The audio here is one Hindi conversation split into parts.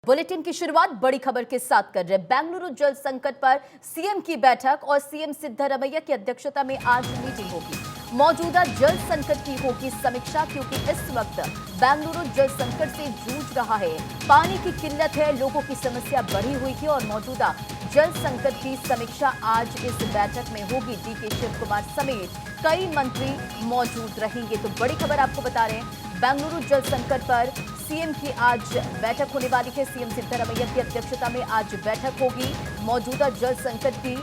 बुलेटिन की शुरुआत बड़ी खबर के साथ कर रहे हैं। बेंगलुरु जल संकट पर सीएम की बैठक और सीएम सिद्धरामैया की अध्यक्षता में आज मीटिंग होगी। मौजूदा जल संकट की होगी समीक्षा, क्योंकि इस वक्त बेंगलुरु जल संकट से जूझ रहा है। पानी की किल्लत है, लोगों की समस्या बढ़ी हुई थी और मौजूदा जल संकट की समीक्षा आज इस बैठक में होगी। डीके शिव कुमार समेत कई मंत्री मौजूद रहेंगे। तो बड़ी खबर आपको बता रहे हैं, बेंगलुरु जल संकट पर सीएम की आज बैठक होने वाली है। सीएम सिद्धरामैया की अध्यक्षता में आज बैठक होगी। मौजूदा जल संकट की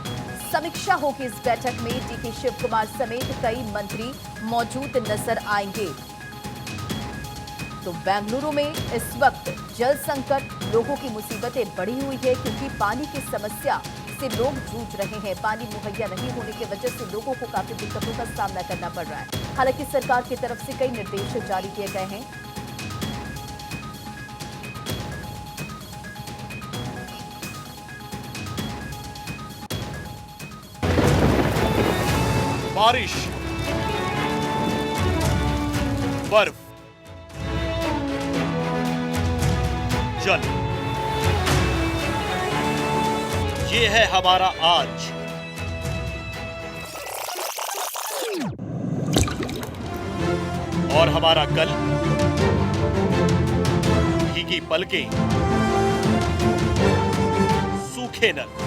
समीक्षा होगी इस बैठक में। डीके शिव कुमार समेत कई मंत्री मौजूद नजर आएंगे। तो बेंगलुरु में इस वक्त जल संकट, लोगों की मुसीबतें बढ़ी हुई है, क्योंकि पानी की समस्या से लोग जूझ रहे हैं। पानी मुहैया नहीं होने की वजह से लोगों को काफी दिक्कतों का सामना करना पड़ रहा है। हालांकि सरकार की तरफ से कई निर्देश जारी किए गए हैं। बारिश, बर्फ, जल, ये है हमारा आज। और हमारा कल, भीगी पलकें, सूखे नल।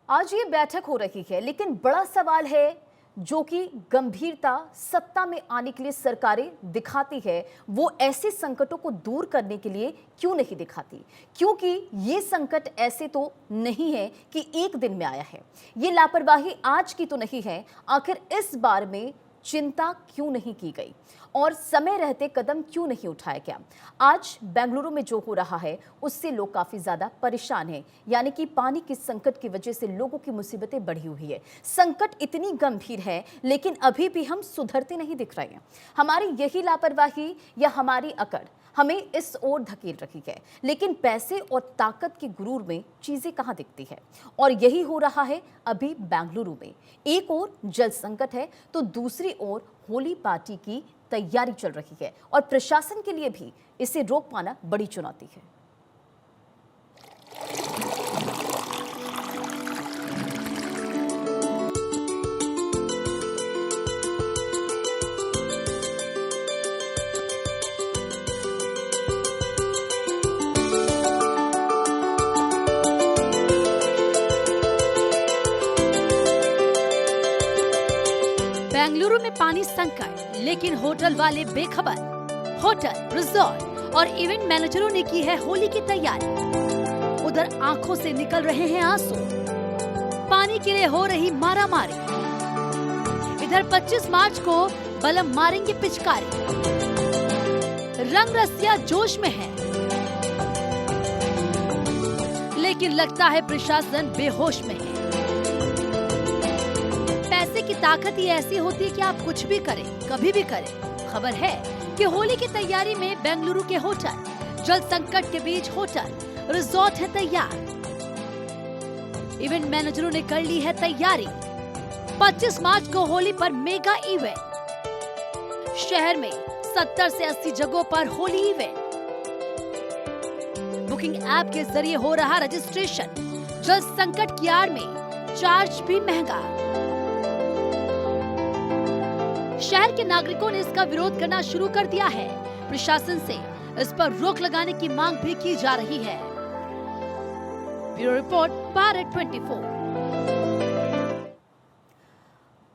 आज ये बैठक हो रही है, लेकिन बड़ा सवाल है जो कि गंभीरता सत्ता में आने के लिए सरकारें दिखाती है, वो ऐसे संकटों को दूर करने के लिए क्यों नहीं दिखाती? क्योंकि ये संकट ऐसे तो नहीं है कि एक दिन में आया है। ये लापरवाही आज की तो नहीं है। आखिर इस बार में चिंता क्यों नहीं की गई और समय रहते कदम क्यों नहीं उठाया गया? आज बेंगलुरु में जो हो रहा है उससे लोग काफी ज्यादा परेशान हैं, यानी कि पानी के संकट की वजह से लोगों की मुसीबतें बढ़ी हुई है। संकट इतनी गंभीर है, लेकिन अभी भी हम सुधरते नहीं दिख रहे हैं। हमारी यही लापरवाही या हमारी अकड़ हमें इस ओर धकेल रही है, लेकिन पैसे और ताकत के गुरूर में चीजें कहां दिखती है। और यही हो रहा है अभी बेंगलुरु में। एक ओर जल संकट है तो दूसरी ओर होली पार्टी की तैयारी चल रही है, और प्रशासन के लिए भी इसे रोक पाना बड़ी चुनौती है। बेंगलुरु में पानी संकट, लेकिन होटल वाले बेखबर। होटल, रिजॉर्ट और इवेंट मैनेजरों ने की है होली की तैयारी। उधर आंखों से निकल रहे हैं आंसू, पानी के लिए हो रही मारामारी। इधर 25 मार्च को बलम मारेंगे पिचकारी। रंग रसिया जोश में है, लेकिन लगता है प्रशासन बेहोश में है। पैसे की ताकत ही ऐसी होती है कि आप कुछ भी करें, कभी भी करें। खबर है कि होली की तैयारी में बेंगलुरु के होटल, जल संकट के बीच होटल, रिजॉर्ट है तैयार। इवेंट मैनेजरों ने कर ली है तैयारी। 25 मार्च को होली पर मेगा इवेंट। शहर में 70 से 80 जगहों पर होली इवेंट। बुकिंग ऐप के जरिए हो रहा रजिस्ट्रेशन। जल संकट की आड़ में चार्ज भी महंगा। शहर के नागरिकों ने इसका विरोध करना शुरू कर दिया है। प्रशासन से इस पर रोक लगाने की मांग भी की जा रही है। Bureau report, Bharat 24।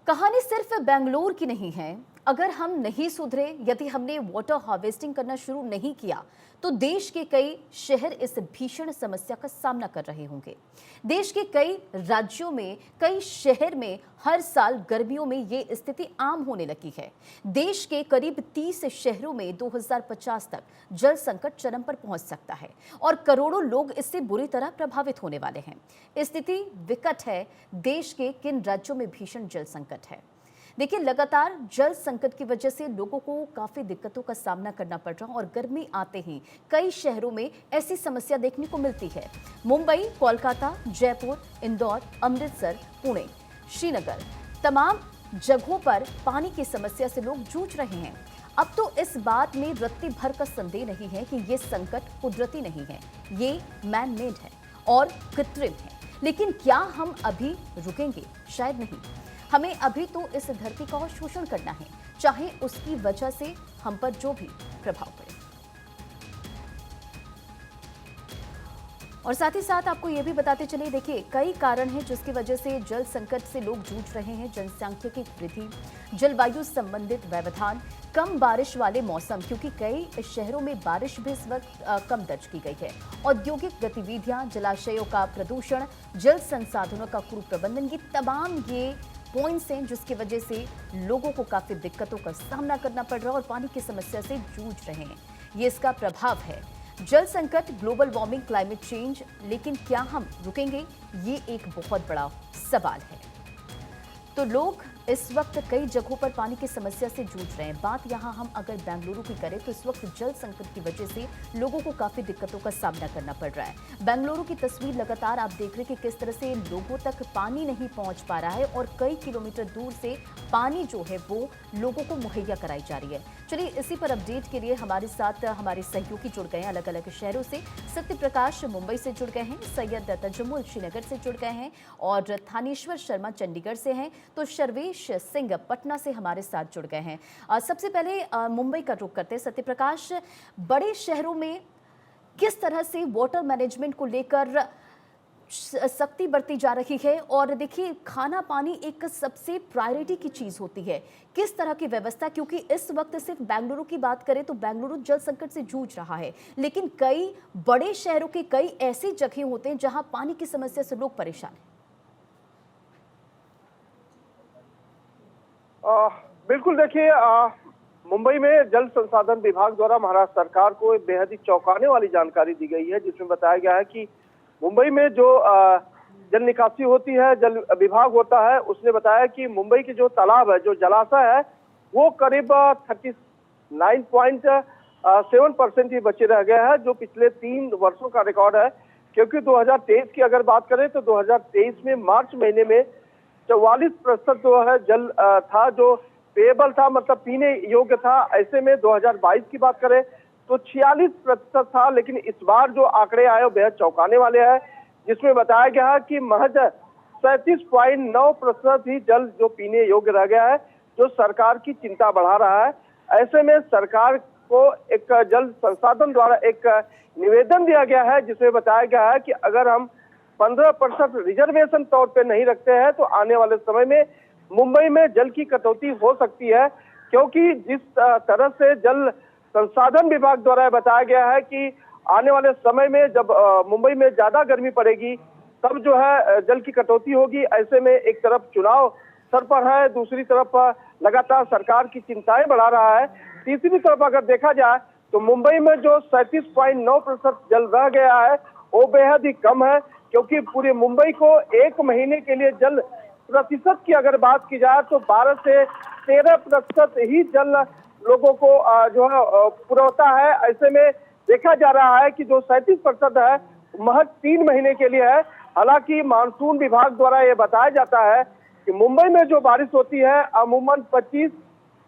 कहानी सिर्फ बेंगलुरु की नहीं है। अगर हम नहीं सुधरे, यदि हमने वाटर हार्वेस्टिंग करना शुरू नहीं किया, तो देश के कई शहर इस भीषण समस्या का सामना कर रहे होंगे। देश के कई राज्यों में, कई शहर में हर साल गर्मियों में ये स्थिति आम होने लगी है। देश के करीब 30 शहरों में 2050 तक जल संकट चरम पर पहुंच सकता है और करोड़ों लोग इससे बुरी तरह प्रभावित होने वाले हैं। स्थिति विकट है। देश के किन राज्यों में भीषण जल संकट है? देखिए, लगातार जल संकट की वजह से लोगों को काफी दिक्कतों का सामना करना पड़ रहा है और गर्मी आते ही कई शहरों में ऐसी समस्या देखने को मिलती है। मुंबई, कोलकाता, जयपुर, इंदौर, अमृतसर, पुणे, श्रीनगर, तमाम जगहों पर पानी की समस्या से लोग जूझ रहे हैं। अब तो इस बात में रत्ती भर का संदेह नहीं है कि ये संकट कुदरती नहीं है, ये मैन मेड है और कृत्रिम है। लेकिन क्या हम अभी रुकेंगे? शायद नहीं। हमें अभी तो इस धरती का शोषण करना है, चाहे उसकी वजह से हम पर जो भी प्रभाव पड़े। और साथ ही साथ आपको ये भी बताते चले, देखिए कई कारण हैं जिसकी वजह से जल संकट से लोग जूझ रहे हैं। जनसांख्यिकी वृद्धि, जलवायु संबंधित व्यवधान, कम बारिश वाले मौसम, क्योंकि कई शहरों में बारिश भी इस वक्त कम दर्ज की गई है। औद्योगिक गतिविधियां, जलाशयों का प्रदूषण, जल संसाधनों का कुप्रबंधन, ये तमाम ये पॉइंट्स हैं जिसकी वजह से लोगों को काफी दिक्कतों का सामना करना पड़ रहा है और पानी की समस्या से जूझ रहे हैं। ये इसका प्रभाव है। जल संकट, ग्लोबल वार्मिंग, क्लाइमेट चेंज, लेकिन क्या हम रुकेंगे? ये एक बहुत बड़ा सवाल है। तो लोग इस वक्त कई जगहों पर पानी की समस्या से जूझ रहे हैं। बात यहाँ हम अगर बेंगलुरु की करें तो इस वक्त जल संकट की वजह से लोगों को काफी दिक्कतों का सामना करना पड़ रहा है। बेंगलुरु की तस्वीर लगातार आप देख रहे हैं कि किस तरह से लोगों तक पानी नहीं पहुंच पा रहा है और कई किलोमीटर दूर से पानी जो है वो लोगों को मुहैया कराई जा रही है। चलिए इसी पर अपडेट के लिए हमारे साथ हमारे सहयोगी जुड़ गए हैं अलग अलग शहरों से। सत्य प्रकाश मुंबई से जुड़ गए हैं, सैयद तजम्मुल श्रीनगर से जुड़ गए हैं और थानेश्वर शर्मा चंडीगढ़ से हैं, तो शर्वेश सिंह पटना से हमारे साथ जुड़ गए हैं। सबसे पहले मुंबई का रुख करते हैं। सत्य प्रकाश, बड़े शहरों में किस तरह से वाटर मैनेजमेंट को लेकर सख्ती बरती जा रही है? और देखिए खाना पानी एक सबसे प्रायोरिटी की चीज होती है, किस तरह की व्यवस्था, क्योंकि इस वक्त सिर्फ बेंगलुरु की बात करें तो बेंगलुरु जल संकट से जूझ रहा है, लेकिन कई बड़े शहरों के कई ऐसी जगह होते हैं जहां पानी की समस्या से लोग परेशान हैं। बिल्कुल, देखिए मुंबई में जल संसाधन विभाग द्वारा महाराष्ट्र सरकार को एक बेहद ही चौंकाने वाली जानकारी दी गई है, जिसमें बताया गया है कि मुंबई में जो जल निकासी होती है, जल विभाग होता है, उसने बताया कि मुंबई के जो तालाब है, जो जलाशय है, वो करीब 39.7% ही बचे रह गया है, जो पिछले 3 वर्षों का रिकॉर्ड है। क्योंकि 2023 की अगर बात करें तो 2023 में मार्च महीने में 44% जो है जल था जो पेयबल था, मतलब पीने योग्य था। ऐसे में 2022 की बात करें तो 46% था, लेकिन इस बार जो आंकड़े आए वो बेहद चौंकाने वाले हैं, जिसमें बताया गया है कि महज 37.9% ही जल जो पीने योग्य रह गया है, जो सरकार की चिंता बढ़ा रहा है। ऐसे में सरकार को एक जल संसाधन द्वारा एक निवेदन दिया गया है, जिसमें बताया गया है कि अगर हम 15% रिजर्वेशन तौर पे नहीं रखते हैं तो आने वाले समय में मुंबई में जल की कटौती हो सकती है। क्योंकि जिस तरह से जल संसाधन विभाग द्वारा बताया गया है कि आने वाले समय में जब मुंबई में ज्यादा गर्मी पड़ेगी तब जो है जल की कटौती होगी। ऐसे में एक तरफ चुनाव सर पर है, दूसरी तरफ लगातार सरकार की चिंताएं बढ़ा रहा है। तीसरी तरफ अगर देखा जाए तो मुंबई में जो 37.9% जल रह गया है वो बेहद ही कम है, क्योंकि पूरे मुंबई को 1 महीने के लिए जल प्रतिशत की अगर बात की जाए तो 12 से 13% ही जल लोगों को जो है पुरवता है। ऐसे में देखा जा रहा है कि जो 37% है महज 3 महीने के लिए है। हालांकि मानसून विभाग द्वारा ये बताया जाता है कि मुंबई में जो बारिश होती है अमूमन 25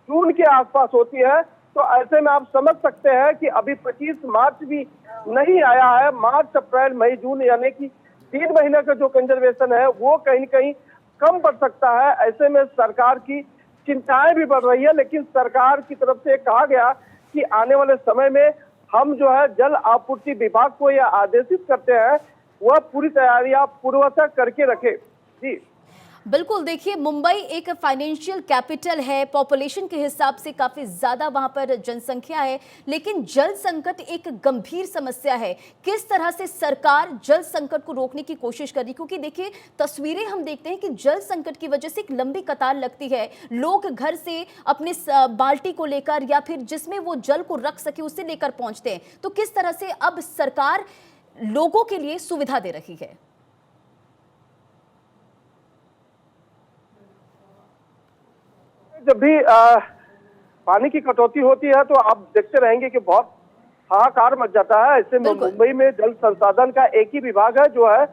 जून के आसपास होती है। तो ऐसे में आप समझ सकते हैं कि अभी 25 मार्च भी नहीं आया है। मार्च, अप्रैल, मई, जून यानी कि 3 महीने का जो कंजर्वेशन है वो कहीं न कहीं कम पड़ सकता है। ऐसे में सरकार की चिंताएं भी बढ़ रही है, लेकिन सरकार की तरफ से कहा गया कि आने वाले समय में हम जो है जल आपूर्ति विभाग को यह आदेशित करते हैं वह पूरी तैयारियां पूर्वतः करके रखे। जी बिल्कुल, देखिए मुंबई एक फाइनेंशियल कैपिटल है, पॉपुलेशन के हिसाब से काफी ज्यादा वहां पर जनसंख्या है, लेकिन जल संकट एक गंभीर समस्या है। किस तरह से सरकार जल संकट को रोकने की कोशिश कर रही, क्योंकि देखिए तस्वीरें हम देखते हैं कि जल संकट की वजह से एक लंबी कतार लगती है। लोग घर से अपने बाल्टी को लेकर या फिर जिसमें वो जल को रख सके उससे लेकर पहुंचते हैं। तो किस तरह से अब सरकार लोगों के लिए सुविधा दे रही है? जब भी पानी की कटौती होती है तो आप देखते रहेंगे कि बहुत हाहाकार मच जाता है। ऐसे में मुंबई में जल संसाधन का एक ही विभाग है जो है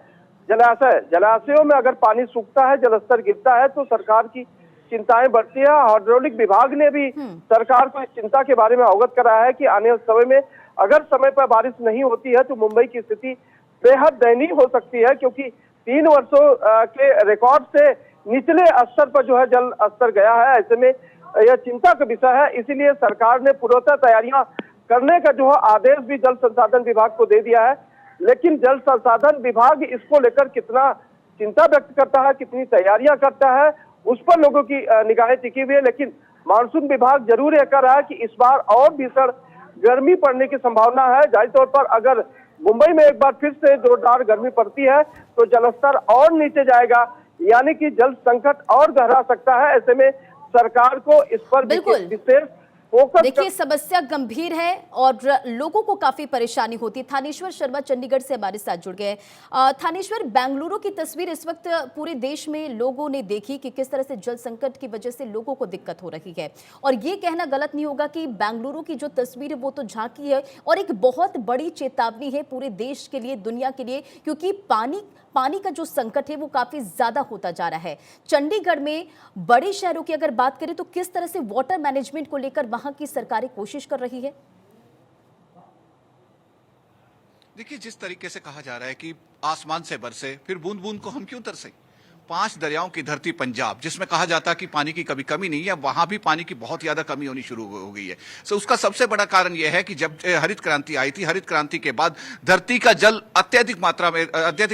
जलाशय। जलाशयों में अगर पानी सूखता है, जलस्तर गिरता है तो सरकार की चिंताएं बढ़ती है। हाइड्रोलिक विभाग ने भी सरकार को इस चिंता के बारे में अवगत कराया है कि आने वाले समय में अगर समय पर बारिश नहीं होती है तो मुंबई की स्थिति बेहद दयनीय हो सकती है, क्योंकि 3 वर्षों के रिकॉर्ड से निचले स्तर पर जो है जल स्तर गया है। ऐसे में यह चिंता का विषय है, इसीलिए सरकार ने पूर्वोत्तर तैयारियां करने का जो है आदेश भी जल संसाधन विभाग को दे दिया है। लेकिन जल संसाधन विभाग इसको लेकर कितना चिंता व्यक्त करता है, कितनी तैयारियां करता है, उस पर लोगों की निगाहें टिकी हुई है। लेकिन मानसून विभाग जरूर यह कर रहा है कि इस बार और भीषण गर्मी पड़ने की संभावना है। जाहिर तौर पर अगर मुंबई में एक बार फिर से जोरदार गर्मी पड़ती है तो जलस्तर और नीचे जाएगा, यानी कि जल संकट और गहरा सकता है। ऐसे में सरकार को इस पर विशेष फोकस। देखिए, समस्या गंभीर है और लोगों को काफी परेशानी होती है। थानेश्वर शर्मा चंडीगढ़ से हमारे साथ जुड़ गए। थानेश्वर, बेंगलुरु की तस्वीर इस वक्त पूरे देश में लोगों ने देखी कि किस तरह से जल संकट की वजह से लोगों को दिक्कत हो रही है, और ये कहना गलत नहीं होगा कि बेंगलुरु की जो तस्वीर है वो तो झांकी है और एक बहुत बड़ी चेतावनी है पूरे देश के लिए, दुनिया के लिए, क्योंकि पानी का जो संकट है वो काफी ज्यादा होता जा रहा है। चंडीगढ़ में बड़े शहरों की अगर बात करें तो किस तरह से वाटर मैनेजमेंट को लेकर वहां की सरकारें कोशिश कर रही है? देखिए, जिस तरीके से कहा जा रहा है कि आसमान से बरसे फिर बूंद बूंद को हम क्यों तरसे, 5 दरियाओं की धरती पंजाब, जिसमें कहा जाता है कि पानी की कभी कमी नहीं है, वहां भी पानी की बहुत ज्यादा कमी होनी शुरू हो गई है। सो उसका सबसे बड़ा कारण यह है कि जब हरित क्रांति आई थी, हरित क्रांति के बाद धरती का जल अत्यधिक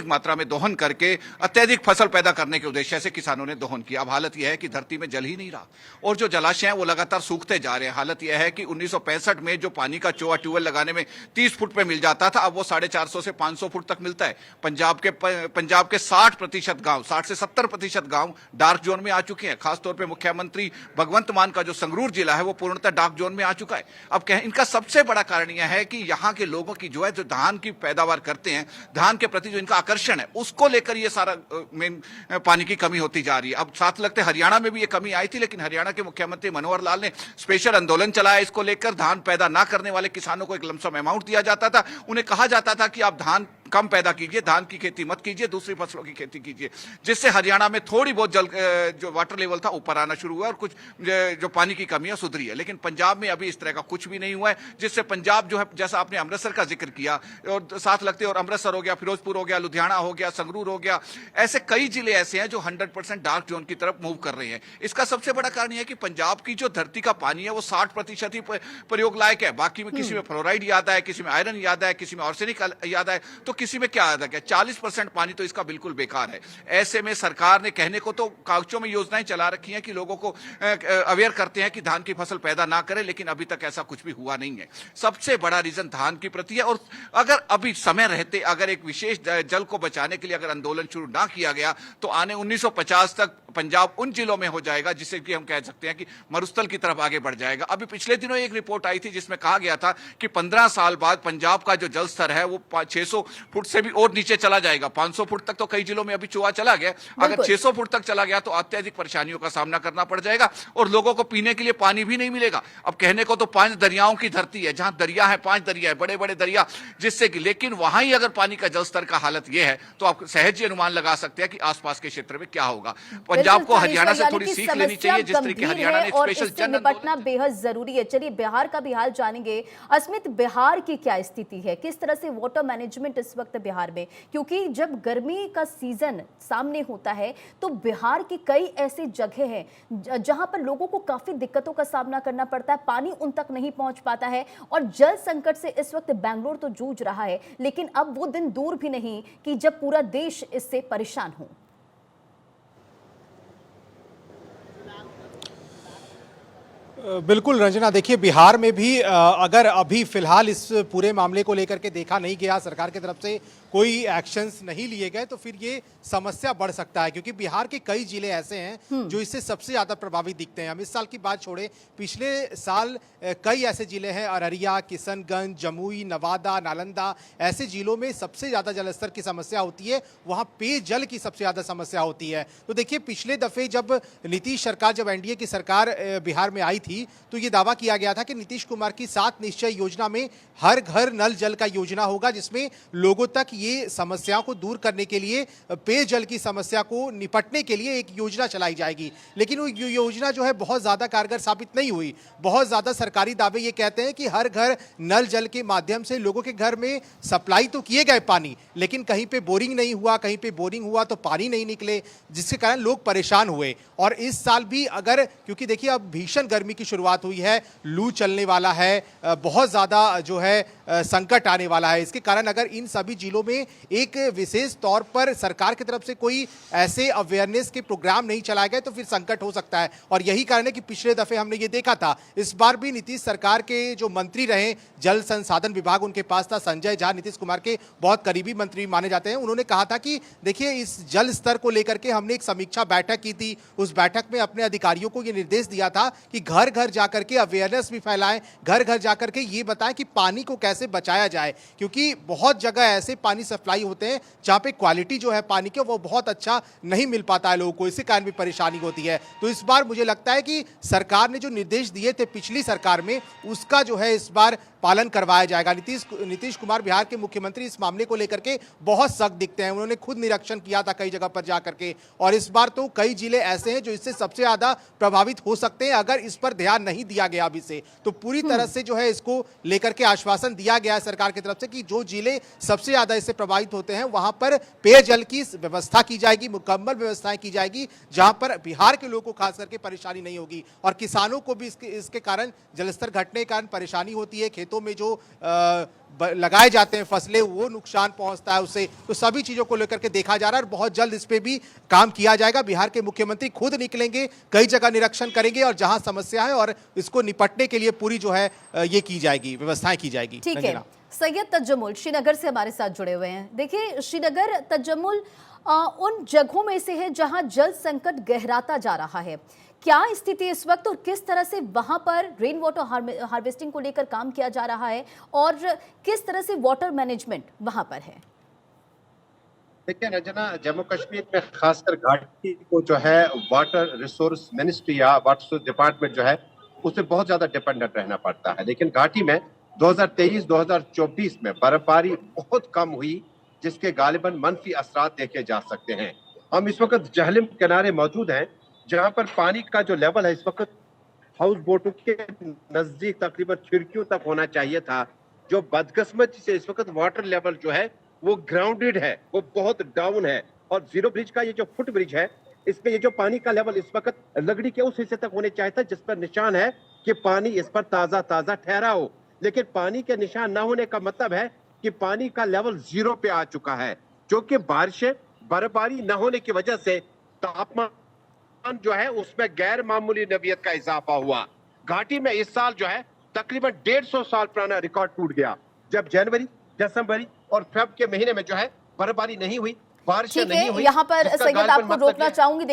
मात्रा में दोहन करके अत्यधिक फसल पैदा करने के उद्देश्य से किसानों ने दोहन किया। अब हालत यह है कि धरती में जल ही नहीं रहा और जो जलाशय हैं वो लगातार सूखते जा रहे हैं। हालत यह है कि 1965 में जो पानी का चोआ ट्यूबवेल लगाने में 30 फुट पे मिल जाता था, अब वो 450 से 500 फुट तक मिलता है। पंजाब के 60% गांव, 60 से 70% गांव डार्क जोन में आ चुके हैं। खासतौर पे मुख्यमंत्री भगवंत मान का जो संगरूर जिला है वो पूर्णतः डार्क जोन में आ चुका है। अब इनका सबसे बड़ा कारण यह है कि यहाँ के लोगों की जो है, जो धान की पैदावार करते हैं, धान के प्रति जो इनका आकर्षण है, उसको लेकर ये सारा मेन पानी की कमी होती जा रही है। अब साथ लगते हरियाणा में भी ये कमी आई थी, लेकिन हरियाणा के मुख्यमंत्री मनोहर लाल ने स्पेशल आंदोलन चलाया इसको लेकर। धान पैदा ना करने वाले किसानों को एक लमसम अमाउंट दिया जाता था। उन्हें कहा जाता था कि आप धान कम पैदा कीजिए, धान की खेती मत कीजिए, दूसरी फसलों की खेती कीजिए, जिससे हरियाणा में थोड़ी बहुत जो वाटर लेवल था ऊपर आना शुरू हुआ और कुछ जो पानी की कमी है सुधरी है। लेकिन पंजाब में अभी इस तरह का कुछ भी नहीं हुआ है, जिससे पंजाब जो है, जैसा आपने अमृतसर का जिक्र किया और साथ लगते, और अमृतसर हो गया, फिरोजपुर हो गया, लुधियाना हो गया, संगरूर हो गया, ऐसे कई जिले ऐसे हैं जो 100% डार्क जोन की तरफ मूव कर रहे हैं। इसका सबसे बड़ा कारण यह है कि पंजाब की जो धरती का पानी है वो 60% ही प्रयोग लायक है। बाकी में किसी में फ्लोराइड ज्यादा है, किसी में आयरन ज्यादा है, किसी में आर्सेनिक ज्यादा है, तो किसी में क्या ज्यादा है, 40% पानी तो इसका बिल्कुल बेकार है। ऐसे में सरकार ने कहने को तो कागजों में योजनाएं चला रखी हैं कि लोगों को अवेयर करते हैं कि धान की फसल पैदा ना करें, लेकिन अभी तक ऐसा कुछ भी हुआ नहीं है। सबसे बड़ा रीजन धान की प्रति है। और अगर अभी समय रहते अगर एक विशेष जल को बचाने के लिए अगर आंदोलन शुरू ना किया गया तो आने 1950 तक पंजाब उन जिलों में हो जाएगा जिससे कि हम कह सकते हैं कि मरुस्थल की तरफ आगे बढ़ जाएगा। अभी पिछले दिनों एक रिपोर्ट आई थी जिसमें कहा गया था कि 15 साल बाद पंजाब का जो जल स्तर है वो 600 फुट से भी और नीचे चला जाएगा। 500 फुट तक तो कई जिलों में अभी चोआ चला गया, अगर 600 फुट तक चला गया तो अत्यधिक परेशानियों का सामना करना पड़ जाएगा और लोगों को पीने के लिए पानी भी नहीं मिलेगा। अब कहने को तो 5 दरियाओं की धरती है, जहां दरिया है, 5 दरिया है, बड़े बड़े दरिया, जिससे कि, लेकिन वहां ही अगर पानी का जल स्तर का हालत यह है तो आप सहज ही अनुमान लगा सकते हैं कि आसपास के क्षेत्र में क्या होगा। पंजाब को हरियाणा से थोड़ी सीख लेनी चाहिए, जिस तरीके हरियाणा ने स्पेशल जन निपटना बेहद जरूरी है। चलिए बिहार का भी हाल जानेंगे। अस्मित, बिहार की क्या स्थिति है, किस तरह से वाटर मैनेजमेंट इस वक्त बिहार में, क्योंकि जब गर्मी का सीजन सामने होता है तो बिहार की कई ऐसी जगह हैं जहां पर लोगों को काफी दिक्कतों का सामना करना पड़ता है, पानी उन तक नहीं पहुंच पाता है और जल संकट से इस वक्त बेंगलुरु तो जूझ रहा है, लेकिन अब वो दिन दूर भी नहीं कि जब पूरा देश इससे परेशान हो। बिल्कुल रंजना, देखिए बिहार में भी अगर अभी फिलहाल इस पूरे मामले को लेकर के देखा नहीं गया, सरकार की तरफ से कोई एक्शंस नहीं लिए गए तो फिर ये समस्या बढ़ सकता है, क्योंकि बिहार के कई जिले ऐसे हैं जो इससे सबसे ज्यादा प्रभावित दिखते हैं। हम इस साल की बात छोड़े, पिछले साल कई ऐसे जिले हैं, अररिया, किशनगंज, जमुई, नवादा, नालंदा, ऐसे जिलों में सबसे ज्यादा जलस्तर की समस्या होती है, वहां पेयजल की सबसे ज्यादा समस्या होती है। तो देखिए पिछले दफे जब नीतीश सरकार, जब एनडीए की सरकार बिहार में आई थी थी तो ये दावा किया गया था कि नीतीश कुमार की 7 निश्चय योजना में हर घर नल जल का योजना होगा, जिसमें लोगों तक ये समस्याओं को दूर करने के लिए, पेयजल की समस्या को निपटने के लिए एक योजना चलाई जाएगी। लेकिन वो योजना जो है बहुत ज़्यादा कारगर साबित नहीं हुई। बहुत ज़्यादा सरकारी दावे ये कहते हैं कि हर घर नल जल के माध्यम से लोगों के घर में सप्लाई तो किए गए पानी, लेकिन कहीं पे बोरिंग नहीं हुआ, कहीं पे बोरिंग हुआ तो पानी नहीं निकले, जिसके कारण लोग परेशान हुए। और इस साल भी अगर, क्योंकि देखिए अब भीषण गर्मी की शुरुआत हुई है, लू चलने वाला है, बहुत ज़्यादा जो है संकट आने वाला है, इसके कारण अगर इन सभी जिलों में एक विशेष तौर पर सरकार की तरफ से कोई ऐसे अवेयरनेस के प्रोग्राम नहीं चलाए गए तो फिर संकट हो सकता है। और यही कारण है कि पिछले दफे हमने ये देखा था, इस बार भी नीतीश सरकार के जो मंत्री रहे, जल संसाधन विभाग उनके पास था, संजय झा नीतीश कुमार के बहुत करीबी मंत्री माने जाते हैं, उन्होंने कहा था कि देखिए इस जल स्तर को लेकर के हमने एक समीक्षा बैठक की थी। उस बैठक में अपने अधिकारियों को ये निर्देश दिया था कि घर घर जाकर के अवेयरनेस भी फैलाएं, घर घर जाकर के ये बताएं कि पानी को कैसे बचाया जाए, क्योंकि बहुत जगह ऐसे पानी सप्लाई होते हैं जहां पे क्वालिटी जो है पानी के वो बहुत अच्छा नहीं मिल पाता है लोगों को, इसी कारण भी परेशानी होती है। तो इस बार मुझे लगता है कि सरकार ने जो निर्देश दिए थे पिछली सरकार में, उसका जो है इस बार पालन करवाया जाएगा। नीतीश कुमार बिहार के मुख्यमंत्री इस मामले को लेकर के बहुत सख्त दिखते हैं, उन्होंने खुद निरीक्षण किया था कई जगह पर जाकर के, और इस बार तो कई जिले ऐसे हैं जो इससे सबसे ज्यादा प्रभावित हो सकते हैं अगर इस पर ध्यान नहीं दिया गया अभी से। तो पूरी तरह से जो है इसको लेकर के आश्वासन दिया गया है सरकार की तरफ से कि जो जिले सबसे ज्यादा इससे प्रभावित होते हैं वहां पर पेयजल की व्यवस्था की जाएगी, मुकम्मल व्यवस्थाएं की जाएगी, जहां पर बिहार के लोगों को खास करके परेशानी नहीं होगी। और किसानों को भी इसके कारण, जलस्तर घटने के कारण परेशानी होती है, खेतों में जो लगाए जाते हैं फसलें वो नुकसान पहुंचता है उससे। तो सभी चीजों को लेकर के देखा जा रहा है और बहुत जल्द इस पे भी काम किया जाएगा। बिहार के मुख्यमंत्री खुद निकलेंगे, कई जगह निरीक्षण करेंगे और जहां समस्या है और इसको निपटने के लिए पूरी जो है ये की जाएगी, व्यवस्थाएं की जाएगी। ठीक है, सैयद तजम्मुल श्रीनगर से हमारे साथ जुड़े हुए हैं। देखिए श्रीनगर, तजम्मुल उन जगहों में से है जहां जल संकट गहराता जा रहा है, क्या स्थिति इस वक्त और किस तरह से वहां पर रेन वाटर हार्वेस्टिंग को लेकर काम किया जा रहा है और किस तरह से वाटर मैनेजमेंट वहां पर है? देखिए रंजना, जम्मू कश्मीर में खासकर घाटी को जो है वाटर रिसोर्स मिनिस्ट्री या वाटर रिसोर्स डिपार्टमेंट जो है उससे बहुत ज्यादा डिपेंडेंट रहना पड़ता है। लेकिन घाटी में 2023-2024 में बर्फबारी बहुत कम हुई, जिसके गालिबन मनफी असरात देखे जा सकते हैं। हम इस वक्त जहलम किनारे मौजूद हैं, जहां पर पानी का जो लेवल है इस वक्त हाउस बोटों के नजदीक तकरीबन खिड़कियों तक होना चाहिए था। जो बदकिस्मती से इस वक्त वाटर लेवल जो है वो ग्राउंडेड है, वो बहुत डाउन है। और जीरो ब्रिज का ये जो फुट ब्रिज है, इसमें ये जो पानी का लेवल इस वक्त लगड़ी के उस हिस्से तक होने चाहिए था जिस पर निशान है कि पानी इस पर ताजा ताजा ठहरा हो। लेकिन पानी के निशान न होने का मतलब है कि पानी का लेवल 0 पे आ चुका है, जो कि बारिशें, बर्फबारी न होने की वजह से तापमान जो है उसमें गैर मामूली नवियत का इजाफा हुआ। घाटी में इस साल जो है तकरीबन 150 साल पुराना रिकॉर्ड टूट गया, जब जनवरी, दिसंबर और फेब के महीने में जो है बर्फबारी नहीं हुई, बारिशें नहीं हुई। यहाँ पर सैयद आपको रोकना चाहूंगी।